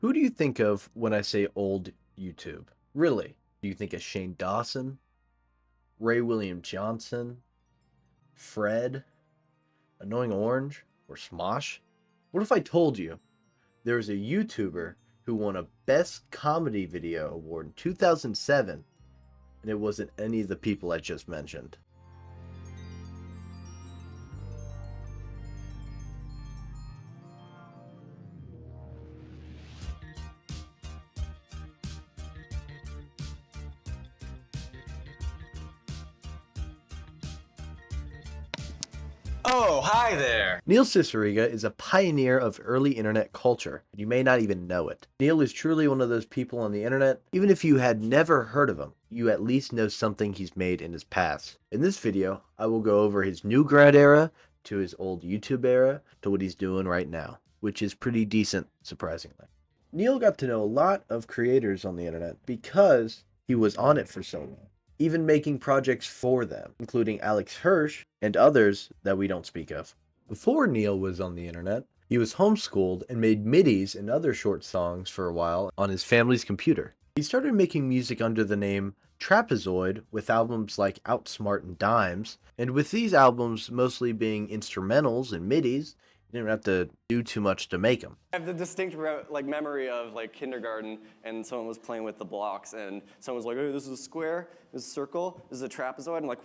Who do you think of when I say old YouTube? Really? Do you think of Shane Dawson, Ray William Johnson, Fred, Annoying Orange, or Smosh? What if I told you there was a YouTuber who won a Best Comedy Video award in 2007 and it wasn't any of the people I just mentioned? Oh, hi there! Neil Cicierega is a pioneer of early internet culture, and you may not even know it. Neil is truly one of those people on the internet, even if you had never heard of him, you at least know something he's made in his past. In this video, I will go over his new grad era, to his old YouTube era, to what he's doing right now, which is pretty decent, surprisingly. Neil got to know a lot of creators on the internet because he was on it for so long, even making projects for them, including Alex Hirsch and others that we don't speak of. Before Neil was on the internet, he was homeschooled and made midis and other short songs for a while on his family's computer. He started making music under the name Trapezoid with albums like Outsmart and Dimes, and with these albums mostly being instrumentals and midis, you didn't have to do too much to make them. I have the distinct memory of kindergarten, and someone was playing with the blocks, and someone was like, "Hey, this is a square, this is a circle, this is a trapezoid." I'm like,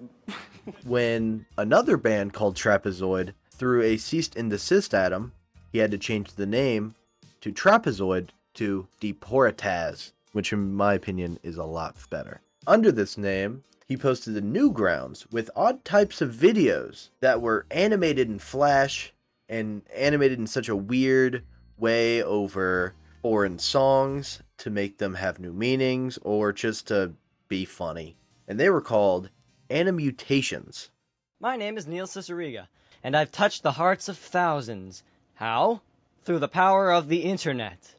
when another band called Trapezoid threw a cease and desist at him, he had to change the name to Trapezoid to Deportaz, which in my opinion is a lot better. Under this name, he posted the Newgrounds with odd types of videos that were animated in Flash and animated in such a weird way over foreign songs to make them have new meanings or just to be funny. And they were called Animutations. My name is Neil Cicierega, and I've touched the hearts of thousands. How? Through the power of the internet.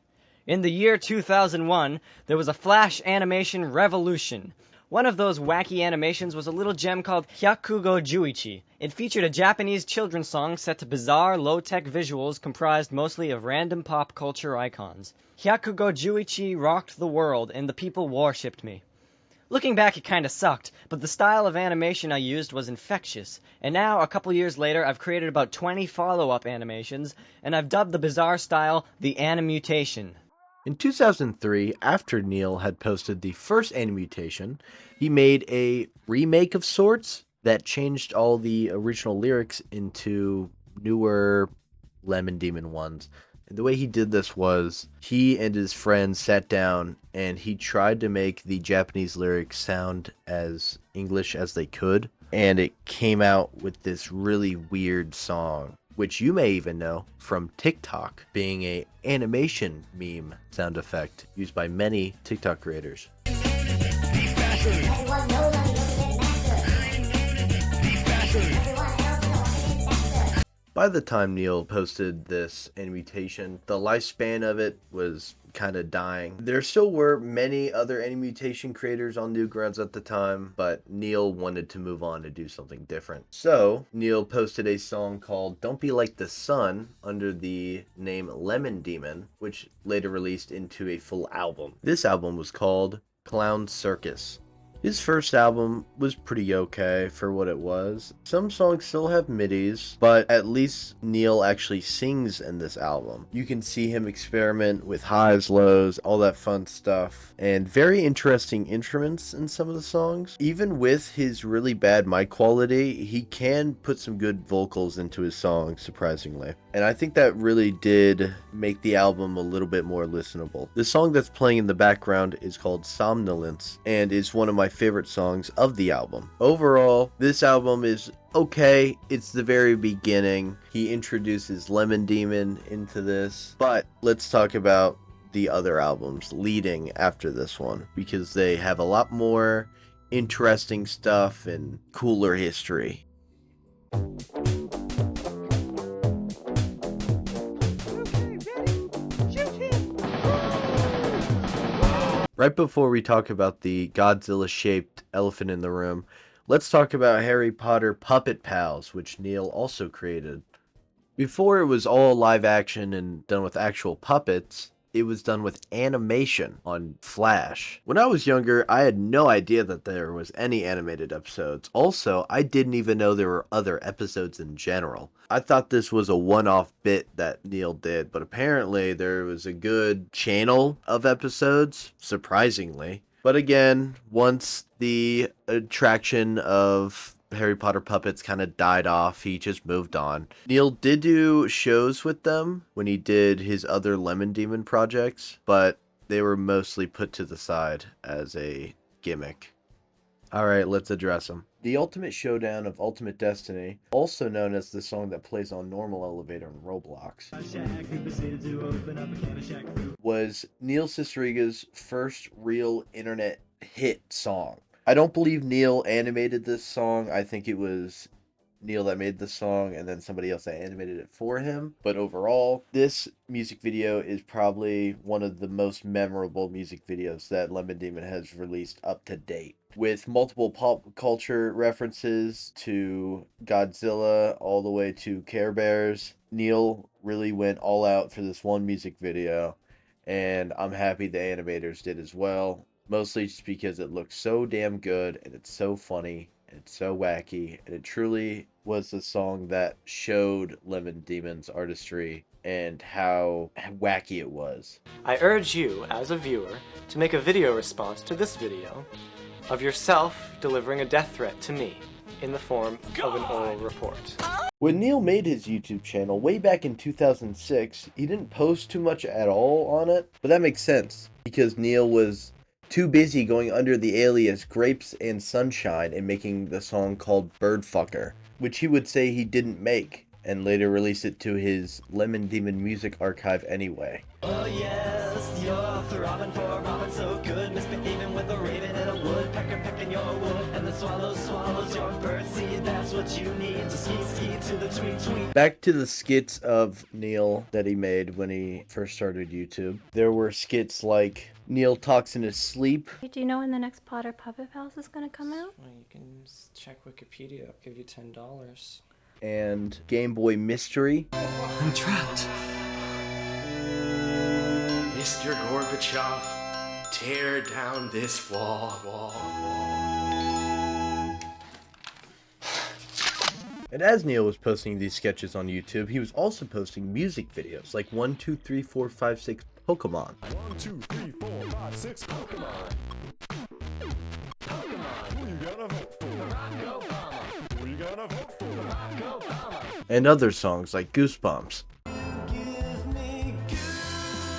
In the year 2001, there was a Flash animation revolution. One of those wacky animations was a little gem called Hyakugo Juichi. It featured a Japanese children's song set to bizarre, low-tech visuals comprised mostly of random pop culture icons. Hyakugo Juichi rocked the world, and the people worshipped me. Looking back, it kinda sucked, but the style of animation I used was infectious. And now, a couple years later, I've created about 20 follow-up animations, and I've dubbed the bizarre style the Animutation. In 2003, after Neil had posted the first Animutation, he made a remake of sorts that changed all the original lyrics into newer Lemon Demon ones. And the way he did this was he and his friends sat down and he tried to make the Japanese lyrics sound as English as they could. And it came out with this really weird song, which you may even know from TikTok being a animation meme sound effect used by many TikTok creators. By the time Neil posted this Animutation, the lifespan of it was kind of dying. There still were many other Animutation creators on Newgrounds at the time, but Neil wanted to move on to do something different. So, Neil posted a song called Don't Be Like the Sun under the name Lemon Demon, which later released into a full album. This album was called Clown Circus. His first album was pretty okay for what it was. Some songs still have midis, but at least Neil actually sings in this album. You can see him experiment with highs, lows, all that fun stuff, and very interesting instruments in some of the songs. Even with his really bad mic quality, he can put some good vocals into his songs, surprisingly. And I think that really did make the album a little bit more listenable. The song that's playing in the background is called Somnolence, and is one of my favorite songs of the album. Overall, this album is okay. It's the very beginning. He introduces Lemon Demon into this, but let's talk about the other albums leading after this one, because they have a lot more interesting stuff and cooler history. Right before we talk about the Godzilla-shaped elephant in the room, let's talk about Harry Potter Puppet Pals, which Neil also created. Before it was all live action and done with actual puppets, it was done with animation on Flash. When I was younger, I had no idea that there was any animated episodes. Also, I didn't even know there were other episodes in general. I thought this was a one-off bit that Neil did, but apparently there was a good channel of episodes, surprisingly. But again, once the attraction of Harry Potter puppets kind of died off, he just moved on. Neil did do shows with them when he did his other Lemon Demon projects, but they were mostly put to the side as a gimmick. Alright, let's address them. The Ultimate Showdown of Ultimate Destiny, also known as the song that plays on Normal Elevator in Roblox, was Neil Cicerega's first real internet hit song. I don't believe Neil animated this song. I think it was Neil that made the song and then somebody else that animated it for him. But overall, this music video is probably one of the most memorable music videos that Lemon Demon has released up to date. With multiple pop culture references to Godzilla all the way to Care Bears, Neil really went all out for this one music video, and I'm happy the animators did as well. Mostly just because it looks so damn good, and it's so funny, and it's so wacky, and it truly was a song that showed Lemon Demon's artistry and how wacky it was. I urge you, as a viewer, to make a video response to this video of yourself delivering a death threat to me in the form of an oral report. When Neil made his YouTube channel way back in 2006, he didn't post too much at all on it, but that makes sense because Neil was too busy going under the alias Grapes and Sunshine and making the song called Birdfucker, which he would say he didn't make, and later release it to his Lemon Demon music archive anyway. Oh yes, you're throbbing for a robin so good, misbehaving with a raven and a woodpecker pecking your wood, and the swallow swallows your birdseed. That's what you need to ski to the tweet tweet. Back to the skits of Neil that he made when he first started YouTube. There were skits like Neil talks in his sleep. Do you know when the next Potter Puppet Pals is going to come out? Well, you can check Wikipedia. I'll give you $10. And Game Boy Mystery. I'm trapped. Mr. Gorbachev, tear down this wall. And as Neil was posting these sketches on YouTube, he was also posting music videos like 1, 2, 3, 4, 5, 6 Pokemon. 1, 2, 3, 4, 5, 6 Pokemon. Who you gonna vote for? Barack Obama. Who you gonna vote for? Barack Obama. And other songs like Goosebumps. Give me goosebumps.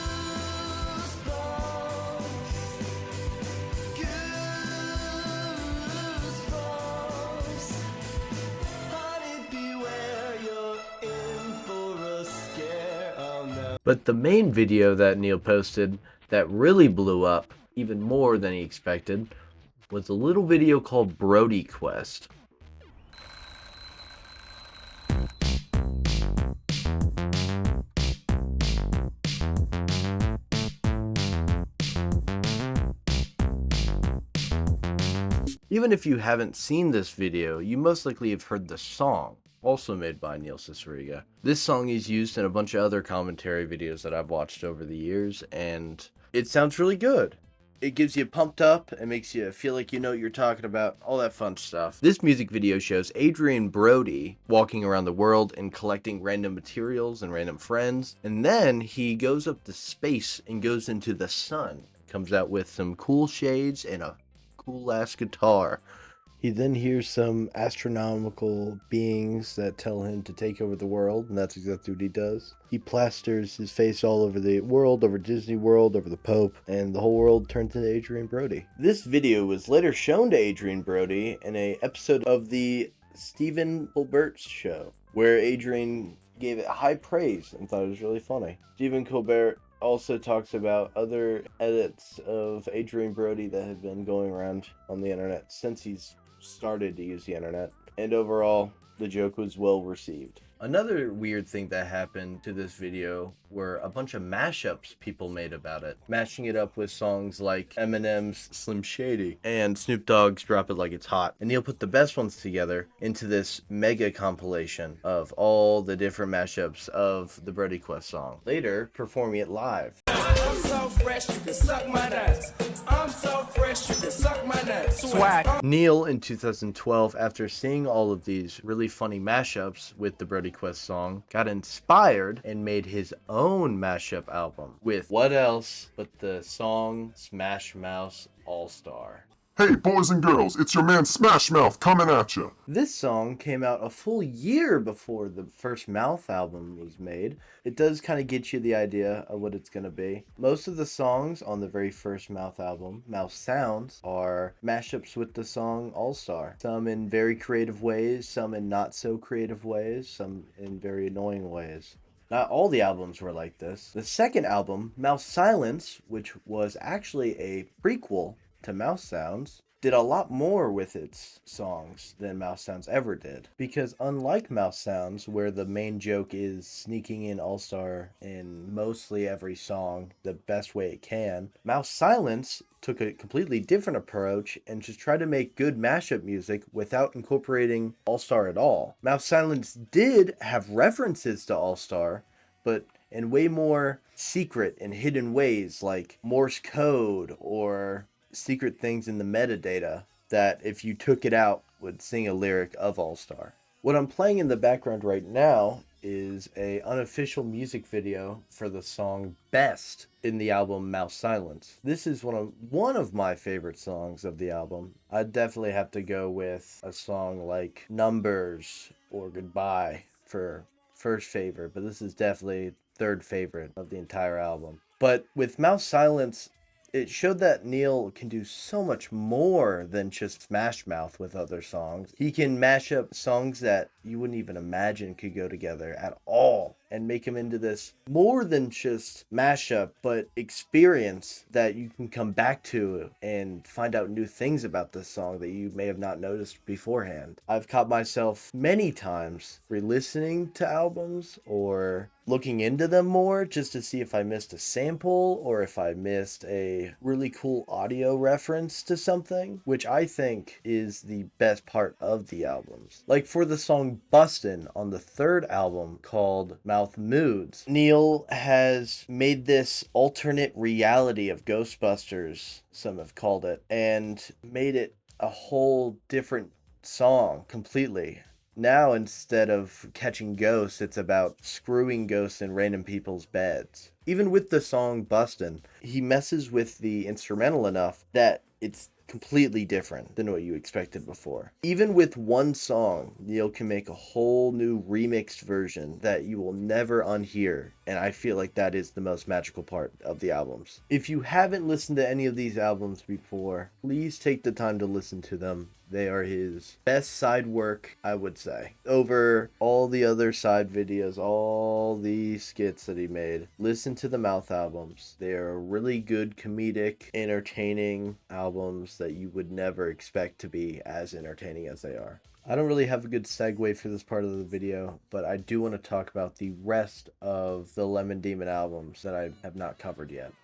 Honey, beware, you're in for a scare. Oh no. But the main video that Neil posted that really blew up, even more than he expected, was a little video called Brody Quest. Even if you haven't seen this video, you most likely have heard the song, also made by Neil Cicerega. This song is used in a bunch of other commentary videos that I've watched over the years, and it sounds really good. It gives you pumped up, it makes you feel like you know what you're talking about, all that fun stuff. This music video shows Adrian Brody walking around the world and collecting random materials and random friends, and then he goes up to space and goes into the sun. Comes out with some cool shades and a cool ass guitar. He then hears some astronomical beings that tell him to take over the world, and that's exactly what he does. He plasters his face all over the world, over Disney World, over the Pope, and the whole world turns into Adrian Brody. This video was later shown to Adrian Brody in an episode of the Stephen Colbert Show, where Adrian gave it high praise and thought it was really funny. Stephen Colbert also talks about other edits of Adrian Brody that have been going around on the internet since he's started to use the internet, and overall the joke was well received. Another weird thing that happened to this video were a bunch of mashups people made about it, matching it up with songs like Eminem's Slim Shady and Snoop Dogg's Drop It Like It's Hot. And Neil put the best ones together into this mega compilation of all the different mashups of the Brody Quest song, later performing it live. I'm so fresh, you can suck my nuts. I'm so fresh, you can suck my nuts. Swag. Neil, in 2012, after seeing all of these really funny mashups with the Brody Quest song, got inspired and made his own mashup album with what else but the song Smash Mouth All-Star. Hey, boys and girls, it's your man Smash Mouth coming at ya. This song came out a full year before the first Mouth album was made. It does kind of get you the idea of what it's going to be. Most of the songs on the very first Mouth album, Mouth Sounds, are mashups with the song All-Star. Some in very creative ways, some in not so creative ways, some in very annoying ways. Not all the albums were like this. The second album, Mouth Silence, which was actually a prequel to Mouse Sounds, did a lot more with its songs than Mouse Sounds ever did. Because unlike Mouse Sounds, where the main joke is sneaking in All-Star in mostly every song the best way it can, Mouse Silence took a completely different approach and just tried to make good mashup music without incorporating All-Star at all. Mouse Silence did have references to All-Star, but in way more secret and hidden ways, like Morse code or secret things in the metadata that if you took it out would sing a lyric of All-Star. What I'm playing in the background right now is a unofficial music video for the song Best in the album Mouse Silence. This is one of my favorite songs of the album. I'd definitely have to go with a song like Numbers or Goodbye for first favorite, but this is definitely third favorite of the entire album. But with Mouse Silence, it showed that Neil can do so much more than just Smash Mouth with other songs. He can mash up songs that you wouldn't even imagine could go together at all and make them into this more than just mashup, but experience that you can come back to and find out new things about this song that you may have not noticed beforehand. I've caught myself many times re-listening to albums or looking into them more just to see if I missed a sample or if I missed a really cool audio reference to something, which I think is the best part of the albums. Like for the song Bustin' on the third album called Mouth Moods, Neil has made this alternate reality of Ghostbusters, some have called it, and made it a whole different song completely. Now, instead of catching ghosts, it's about screwing ghosts in random people's beds. Even with the song Bustin', he messes with the instrumental enough that it's completely different than what you expected before. Even with one song, Neil can make a whole new remixed version that you will never unhear, and I feel like that is the most magical part of the albums. If you haven't listened to any of these albums before, please take the time to listen to them. They are his best side work, I would say. Over all the other side videos, all the skits that he made, listen to the Mouth albums. They are really good, comedic, entertaining albums that you would never expect to be as entertaining as they are. I don't really have a good segue for this part of the video, but I do want to talk about the rest of the Lemon Demon albums that I have not covered yet.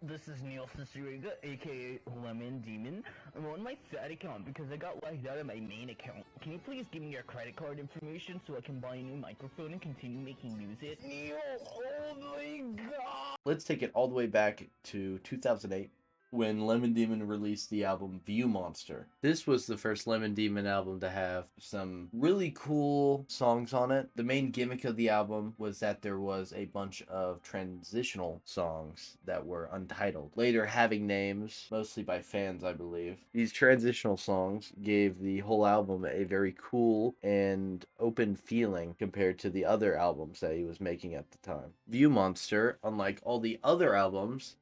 This is Neil Cicierega, aka Lemon Demon. I'm on my sad account because I got locked out of my main account. Can you please give me your credit card information so I can buy a new microphone and continue making music? Neil, oh my god! Let's take it all the way back to 2008. When Lemon Demon released the album View Monster. This was the first Lemon Demon album to have some really cool songs on it. The main gimmick of the album was that there was a bunch of transitional songs that were untitled, later having names, mostly by fans, I believe. These transitional songs gave the whole album a very cool and open feeling compared to the other albums that he was making at the time. View Monster, unlike all the other albums,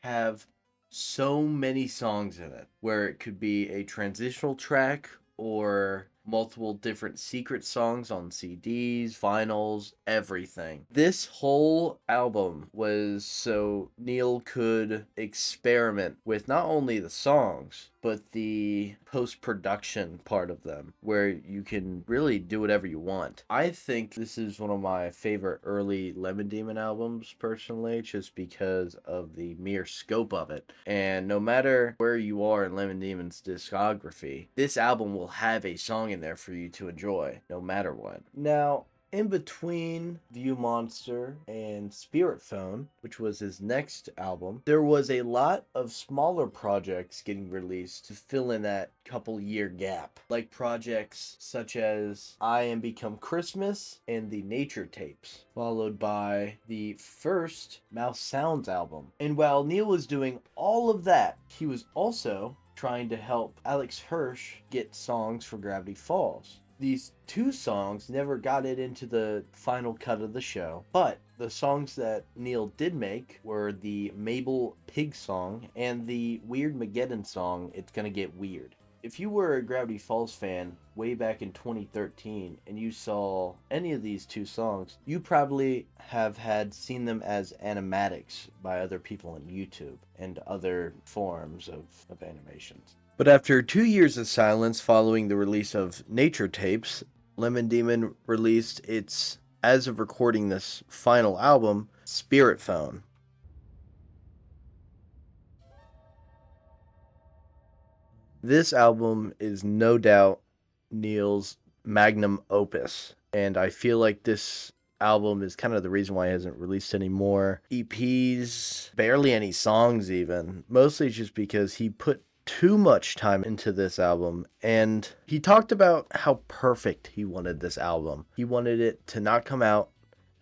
have so many songs in it where it could be a transitional track or multiple different secret songs on CDs, vinyls, everything. This whole album was so Neil could experiment with not only the songs, but the post-production part of them, where you can really do whatever you want. I think this is one of my favorite early Lemon Demon albums, personally, just because of the mere scope of it. And no matter where you are in Lemon Demon's discography, this album will have a song in there for you to enjoy, no matter what. Now, in between View Monster and Spirit Phone, which was his next album, there was a lot of smaller projects getting released to fill in that couple year gap. Like projects such as I Am Become Christmas and the Nature Tapes, followed by the first Mouse Sounds album. And while Neil was doing all of that, he was also trying to help Alex Hirsch get songs for Gravity Falls. These two songs never got it into the final cut of the show, but the songs that Neil did make were the Mabel Pig song and the Weird Mageddon song, It's Gonna Get Weird. If you were a Gravity Falls fan way back in 2013 and you saw any of these two songs, you probably have seen them as animatics by other people on YouTube and other forms of animations. But after 2 years of silence following the release of Nature Tapes, Lemon Demon released its, as of recording this final album, Spirit Phone. This album is no doubt Neil's magnum opus, and I feel like this album is kind of the reason why he hasn't released any more EPs, barely any songs even, mostly just because he put too much time into this album, and he talked about how perfect he wanted this album. He wanted it to not come out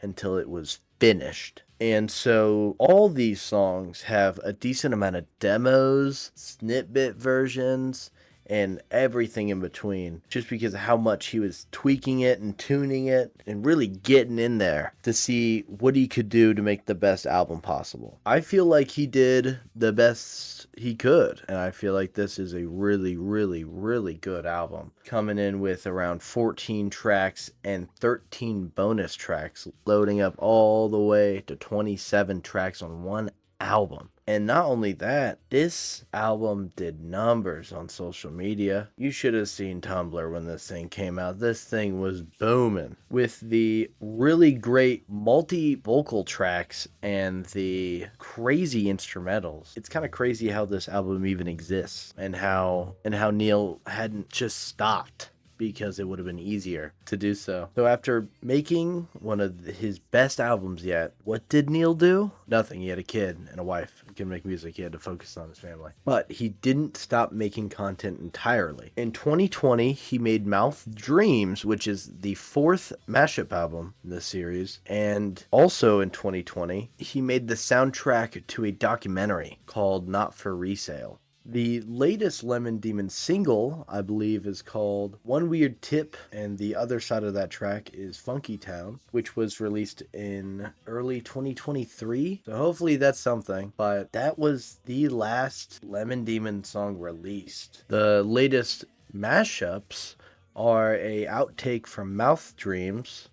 until it was finished. And so all these songs have a decent amount of demos, snippet versions, and everything in between, just because of how much he was tweaking it and tuning it and really getting in there to see what he could do to make the best album possible. I feel like he did the best he could, and I feel like this is a really, really, really good album, coming in with around 14 tracks and 13 bonus tracks, loading up all the way to 27 tracks on one album. And not only that, this album did numbers on social media. You should have seen Tumblr when this thing came out. This thing was booming with the really great multi-vocal tracks and the crazy instrumentals. It's kind of crazy how this album even exists, and how Neil hadn't just stopped because it would have been easier to do so. So after making one of his best albums yet, what did Neil do? Nothing. He had a kid and a wife. He couldn't make music. He had to focus on his family. But he didn't stop making content entirely. In 2020, he made Mouth Dreams, which is the fourth mashup album in this series. And also in 2020, he made the soundtrack to a documentary called Not for Resale. The latest Lemon Demon single, I believe, is called One Weird Tip, and the other side of that track is Funky Town, which was released in early 2023. So hopefully that's something. But that was the last Lemon Demon song released. The latest mashups are a outtake from Mouth Dreams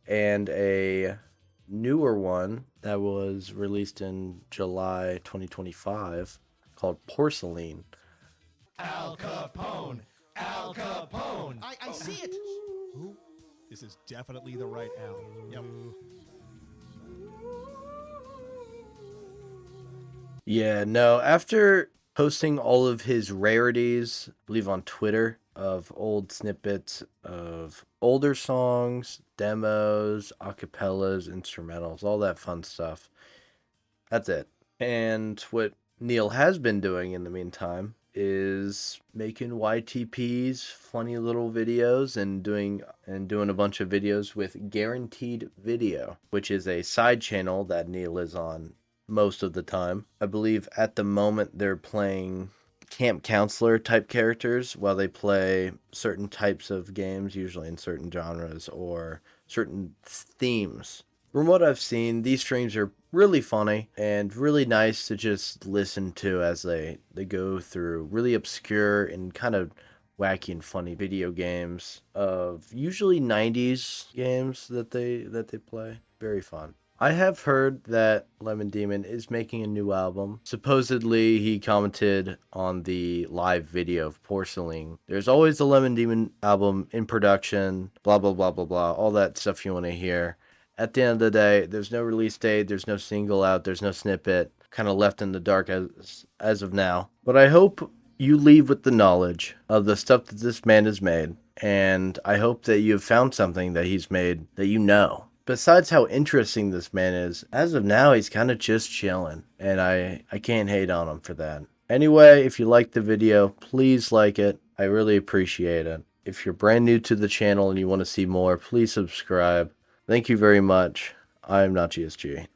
and a newer one that was released in July 2025. Called Porcelain. Al Capone! Al Capone! I see it! Ooh, this is definitely the right Al. Yep. Yeah, no, after posting all of his rarities, I believe on Twitter, of old snippets of older songs, demos, acapellas, instrumentals, all that fun stuff. That's it. And what Neil has been doing in the meantime is making YTPs, funny little videos, and doing a bunch of videos with Guaranteed Video, which is a side channel that Neil is on most of the time. I believe at the moment they're playing camp counselor type characters while they play certain types of games, usually in certain genres or certain themes. From what I've seen, these streams are really funny and really nice to just listen to as they go through really obscure and kind of wacky and funny video games of usually 90s games that they play. Very fun. I have heard that Lemon Demon is making a new album. Supposedly, he commented on the live video of Porcelain. There's always a Lemon Demon album in production, blah, blah, blah, blah, blah, all that stuff you want to hear. At the end of the day, there's no release date, there's no single out, there's no snippet, kind of left in the dark as of now. But I hope you leave with the knowledge of the stuff that this man has made, and I hope that you have found something that he's made that you know. Besides how interesting this man is, as of now, he's kind of just chilling, and I can't hate on him for that. Anyway, if you liked the video, please like it. I really appreciate it. If you're brand new to the channel and you want to see more, please subscribe. Thank you very much. I'm not GSG.